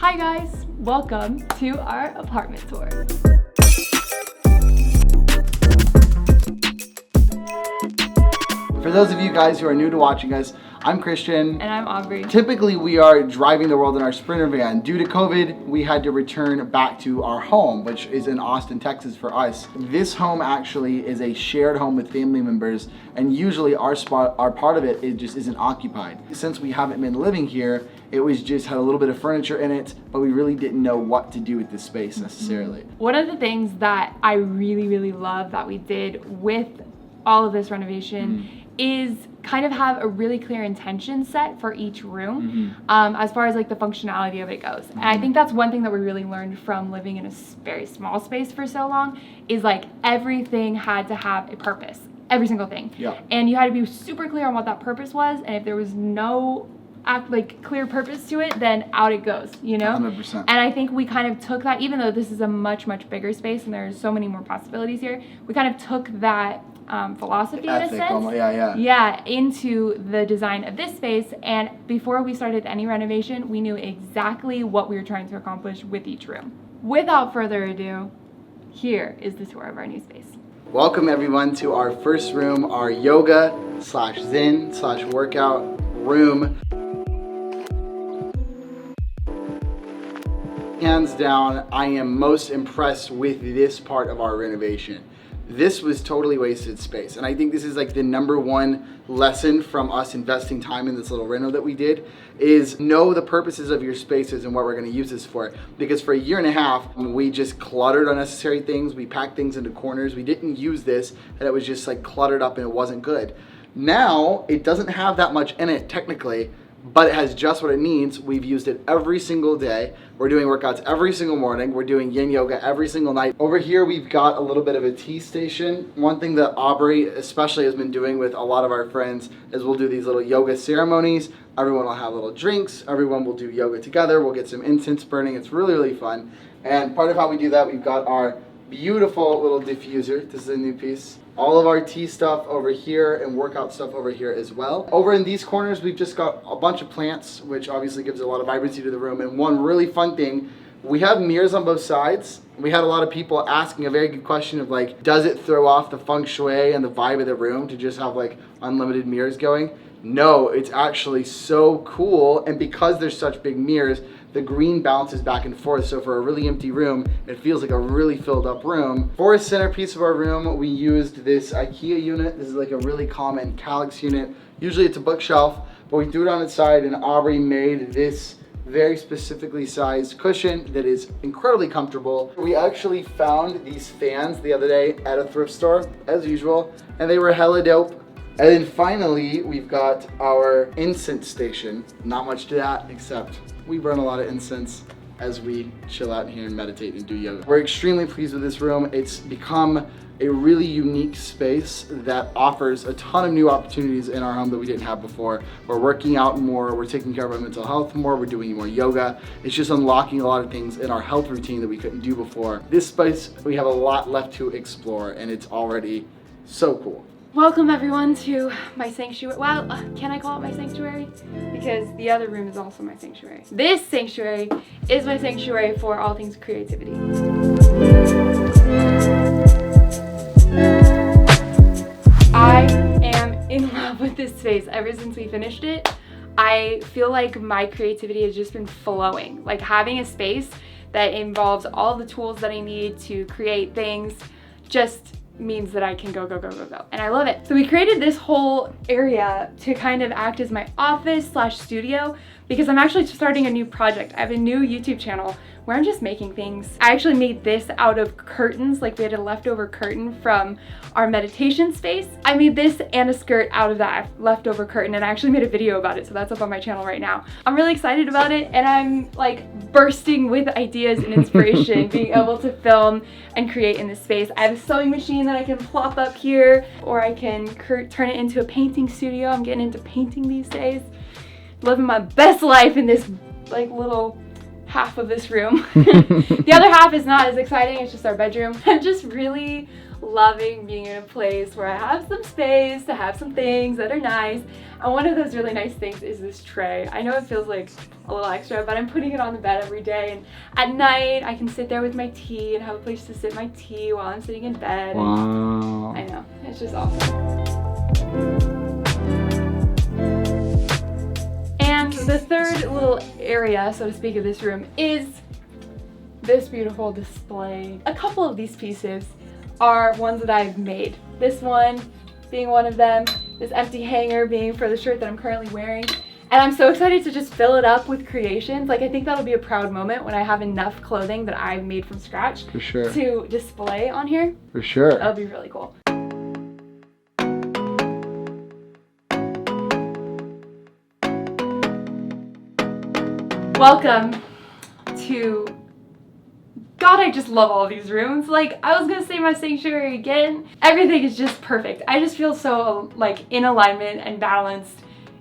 Hi guys, welcome to our apartment tour. For those of you guys who are new to watching us, I'm Christian. And I'm Aubry. Typically, we are driving the world in our Sprinter van. Due to COVID, we had to return back to our home, which is in Austin, Texas for us. This home actually is a shared home with family members, and usually our part of it just isn't occupied. Since we haven't been living here, it was just had a little bit of furniture in it, but we really didn't know what to do with this space necessarily. One of the things that I really love that we did with all of this renovation is kind of have a really clear intention set for each room as far as like the functionality of it goes. And I think that's one thing that we really learned from living in a very small space for so long is like everything had to have a purpose, every single thing. Yeah. And you had to be super clear on what that purpose was, and if there was no clear purpose to it, then out it goes, you know? 100%. And I think we kind of took that, even though this is a much bigger space and there's so many more possibilities here, we kind of took that philosophy in a sense, into the design of this space. And before we started any renovation, we knew exactly what we were trying to accomplish with each room. Without further ado, here is the tour of our new space. Welcome everyone to our first room, our yoga/zen/workout room. Hands down, I am most impressed with this part of our renovation. This was totally wasted space, and I think this is like the number one lesson from us investing time in this little reno that we did is know the purposes of your spaces and what we're going to use this for. Because for a year and a half, we just cluttered unnecessary things. We packed things into corners. We didn't use this, and it was just like cluttered up and it wasn't good. Now, it doesn't have that much in it technically, but it has just what it needs. We've used it every single day. We're doing workouts every single morning. We're doing yin yoga every single night. Over here, we've got a little bit of a tea station. One thing that Aubry especially has been doing with a lot of our friends is we'll do these little yoga ceremonies. Everyone will have little drinks. Everyone will do yoga together. We'll get some incense burning. It's really fun. And part of how we do that, we've got our beautiful little diffuser. This is a new piece. All of our tea stuff over here and workout stuff over here as well. Over in these corners, we've just got a bunch of plants, which obviously gives a lot of vibrancy to the room. And one really fun thing, we have mirrors on both sides. We had a lot of people asking a very good question of like, does it throw off the feng shui and the vibe of the room to just have like unlimited mirrors going? No, it's actually so cool. And because there's such big mirrors, the green bounces back and forth. So for a really empty room, it feels like a really filled up room. For a centerpiece of our room, we used this IKEA unit. This is like a really common Calyx unit. Usually it's a bookshelf, but we threw it on its side and Aubry made this very specifically sized cushion that is incredibly comfortable. We actually found these fans the other day at a thrift store, as usual, and they were hella dope. And then finally, we've got our incense station. Not much to that, except we burn a lot of incense as we chill out here and meditate and do yoga. We're extremely pleased with this room. It's become a really unique space that offers a ton of new opportunities in our home that we didn't have before. We're working out more, we're taking care of our mental health more, we're doing more yoga. It's just unlocking a lot of things in our health routine that we couldn't do before. This space, we have a lot left to explore, and it's already so cool. Welcome everyone to my sanctuary. Well, can I call it my sanctuary? Because the other room is also my sanctuary. This sanctuary is my sanctuary for all things creativity. I am in love with this space. Ever since we finished it, I feel like my creativity has just been flowing. Like having a space that involves all the tools that I need to create things just means that I can go. And I love it. So we created this whole area to kind of act as my office/studio because I'm actually starting a new project. I have a new YouTube channel where I'm just making things. I actually made this out of curtains, like we had a leftover curtain from our meditation space. I made this and a skirt out of that leftover curtain, and I actually made a video about it, so that's up on my channel right now. I'm really excited about it, and I'm like bursting with ideas and inspiration being able to film and create in this space. I have a sewing machine that I can plop up here, or I can turn it into a painting studio. I'm getting into painting these days. Living my best life in this like little half of this room. The other half is not as exciting, it's just our bedroom. I'm just really loving being in a place where I have some space to have some things that are nice. And one of those really nice things is this tray. I know it feels like a little extra, but I'm putting it on the bed every day. And at night, I can sit there with my tea and have a place to sip my tea while I'm sitting in bed. Wow. I know, it's just awesome. And the third little area, so to speak, of this room is this beautiful display. A couple of these pieces are ones that I've made. This one being one of them, this empty hanger being for the shirt that I'm currently wearing. And I'm so excited to just fill it up with creations. Like, I think that'll be a proud moment when I have enough clothing that I've made from scratch For sure. to display on here. For sure. That'll be really cool. Welcome to, God, I just love all these rooms. Like, I was gonna say my sanctuary again. Everything is just perfect. I just feel so like in alignment and balanced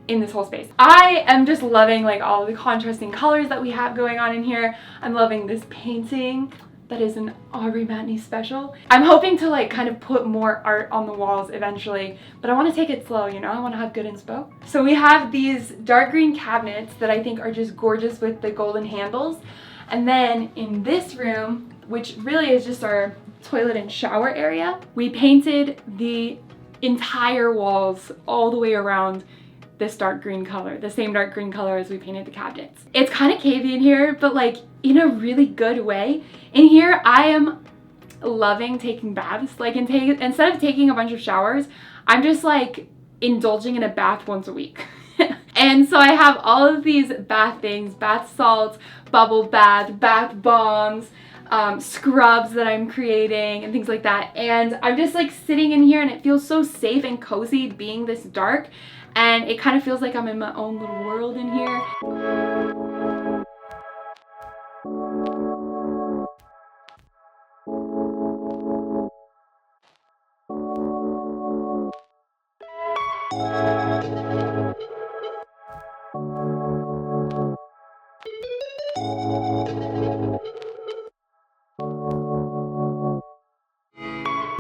in this whole space. I am just loving like all of the contrasting colors that we have going on in here. I'm loving this painting that is an Aubry Matneys special. I'm hoping to like kind of put more art on the walls eventually, but I want to take it slow, you know? I want to have good inspo. So we have these dark green cabinets that I think are just gorgeous with the golden handles. And then in this room, which really is just our toilet and shower area, we painted the entire walls all the way around this dark green color, the same dark green color as we painted the cabinets. It's kind of cavey in here, but like in a really good way. In here, I am loving taking baths. Like instead of taking a bunch of showers, I'm just like indulging in a bath once a week. And so I have all of these bath things, bath salts, bubble bath, bath bombs, scrubs that I'm creating and things like that. And I'm just like sitting in here and it feels so safe and cozy being this dark. And it kind of feels like I'm in my own little world in here.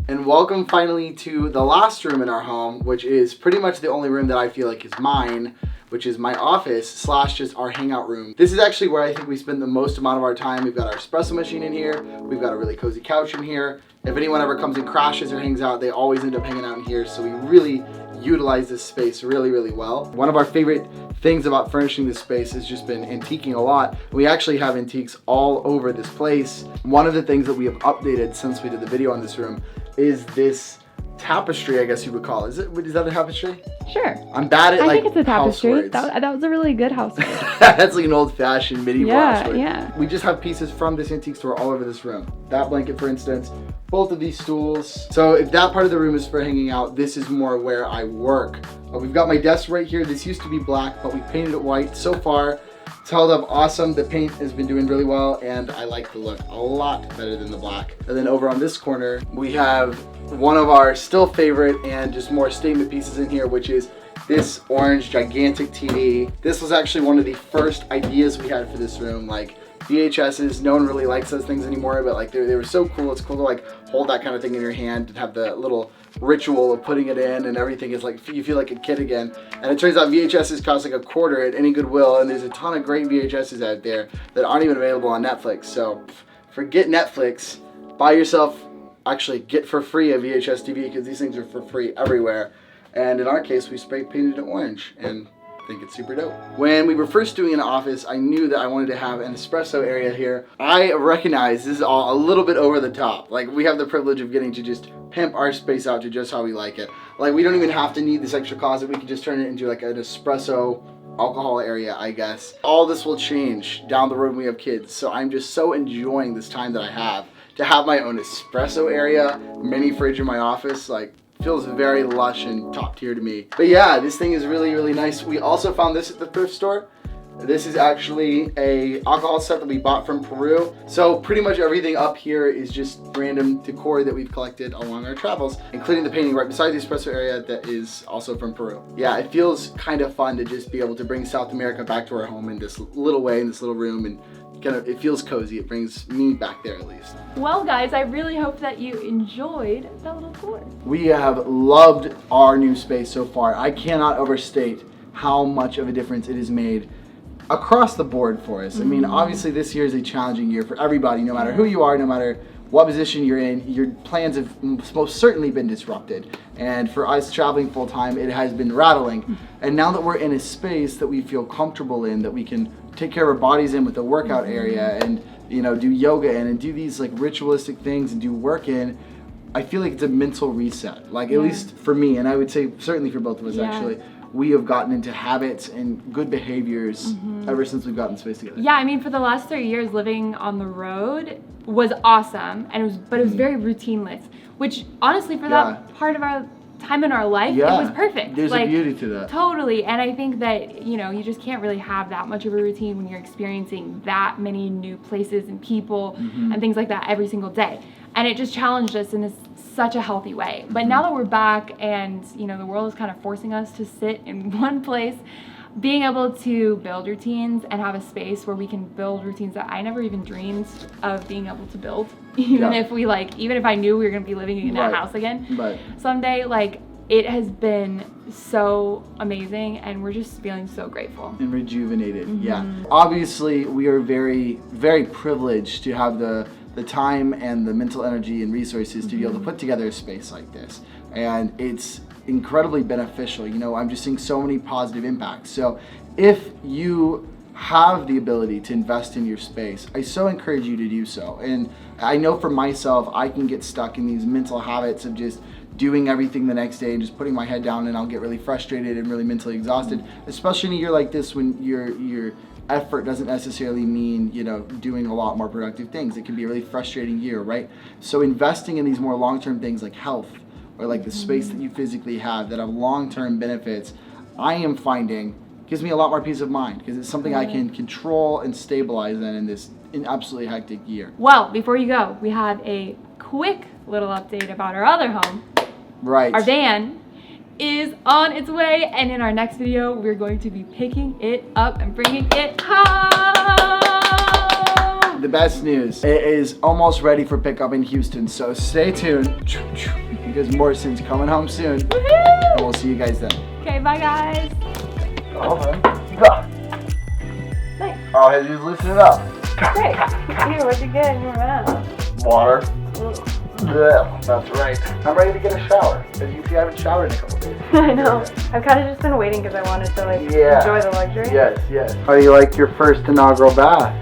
And welcome finally to the last room in our home, which is pretty much the only room that I feel like is mine, which is my office slash just our hangout room. This is actually where I think we spend the most amount of our time. We've got our espresso machine in here. We've got a really cozy couch in here. If anyone ever comes and crashes or hangs out, they always end up hanging out in here. So we really utilize this space really, really well. One of our favorite things about furnishing this space has just been antiquing a lot. We actually have antiques all over this place. One of the things that we have updated since we did the video on this room is this tapestry, I guess you would call it. Is that a tapestry? Sure. I'm bad at I think it's a tapestry. housewords. That was a really good house word. That's like an old-fashioned medieval housework. Yeah. We just have pieces from this antique store all over this room. That blanket, for instance, both of these stools. So if that part of the room is for hanging out, this is more where I work. We've got my desk right here. This used to be black, but we painted it white. So far, it's held up awesome. The paint has been doing really well, and I like the look a lot better than the black. And then over on this corner, we have one of our still favorite and just more statement pieces in here, which is this orange gigantic TV. This was actually one of the first ideas we had for this room. Like VHSs, no one really likes those things anymore, but like they were so cool. It's cool to like hold that kind of thing in your hand and have the little ritual of putting it in, and everything is like, you feel like a kid again. And it turns out VHSs cost like $0.25 at any Goodwill, and there's a ton of great VHSs out there that aren't even available on Netflix. So forget Netflix, buy yourself, actually get for free a VHS TV, because these things are for free everywhere. And in our case, we spray painted it orange, and I think it's super dope. When we were first doing an office, I knew that I wanted to have an espresso area here. I recognize this is all a little bit over the top. Like, we have the privilege of getting to just pimp our space out to just how we like it. Like, we don't even have to need this extra closet. We can just turn it into like an espresso alcohol area, I guess. All this will change down the road when we have kids. So I'm just so enjoying this time that I have to have my own espresso area, mini fridge in my office. Like, feels very lush and top tier to me. But yeah, this thing is really, really nice. We also found this at the thrift store. This is actually a alcohol set that we bought from Peru. So pretty much everything up here is just random decor that we've collected along our travels, including the painting right beside the espresso area that is also from Peru. Yeah, it feels kind of fun to just be able to bring South America back to our home in this little way, in this little room, and it feels cozy. It brings me back there at least. Well, guys, I really hope that you enjoyed that little tour. We have loved our new space so far. I cannot overstate how much of a difference it has made across the board for us. I mean, obviously this year is a challenging year for everybody, no matter who you are, no matter what position you're in. Your plans have most certainly been disrupted. And for us traveling full time, it has been rattling. And now that we're in a space that we feel comfortable in, that we can take care of our bodies in with a workout area and, you know, do yoga in and do these like ritualistic things and do work in, I feel like it's a mental reset. Like at least for me, and I would say certainly for both of us actually, we have gotten into habits and good behaviors ever since we've gotten space together. Yeah, I mean, for the last 3 years, living on the road was awesome, and but it was very routineless. Which honestly, for that part of our time in our life, it was perfect. There's a beauty to that. Totally, and I think that you just can't really have that much of a routine when you're experiencing that many new places and people and things like that every single day. And it just challenged us in such a healthy way. But now that we're back and the world is kind of forcing us to sit in one place, being able to build routines and have a space where we can build routines that I never even dreamed of being able to build, even if I knew we were going to be living in that house again someday, it has been so amazing, and we're just feeling so grateful and rejuvenated. Obviously we are very, very privileged to have the time and the mental energy and resources to be able to put together a space like this, and it's incredibly beneficial. I'm just seeing so many positive impacts. So if you have the ability to invest in your space, I so encourage you to do so. And I know for myself, I can get stuck in these mental habits of just doing everything the next day and just putting my head down, and I'll get really frustrated and really mentally exhausted, especially in a year like this when your effort doesn't necessarily mean doing a lot more productive things. It can be a really frustrating year, right? So investing in these more long-term things like health, or like the space that you physically have that have long-term benefits, I am finding gives me a lot more peace of mind, because it's something I can control and stabilize in this absolutely hectic year. Well, before you go, we have a quick little update about our other home. Right. Our van is on its way, and in our next video, we're going to be picking it up and bringing it home. The best news, it is almost ready for pickup in Houston, so stay tuned, because Morrison's coming home soon. Woohoo! And we'll see you guys then. Okay, bye guys. Oh, man. Nice. Oh, hey, just listen it up. Great. Here, what'd you get in your mouth? Water. Yeah, that's right. I'm ready to get a shower, because you haven't showered in a couple days. I know. I've kind of just been waiting because I wanted to enjoy the luxury. Yes. How do you like your first inaugural bath?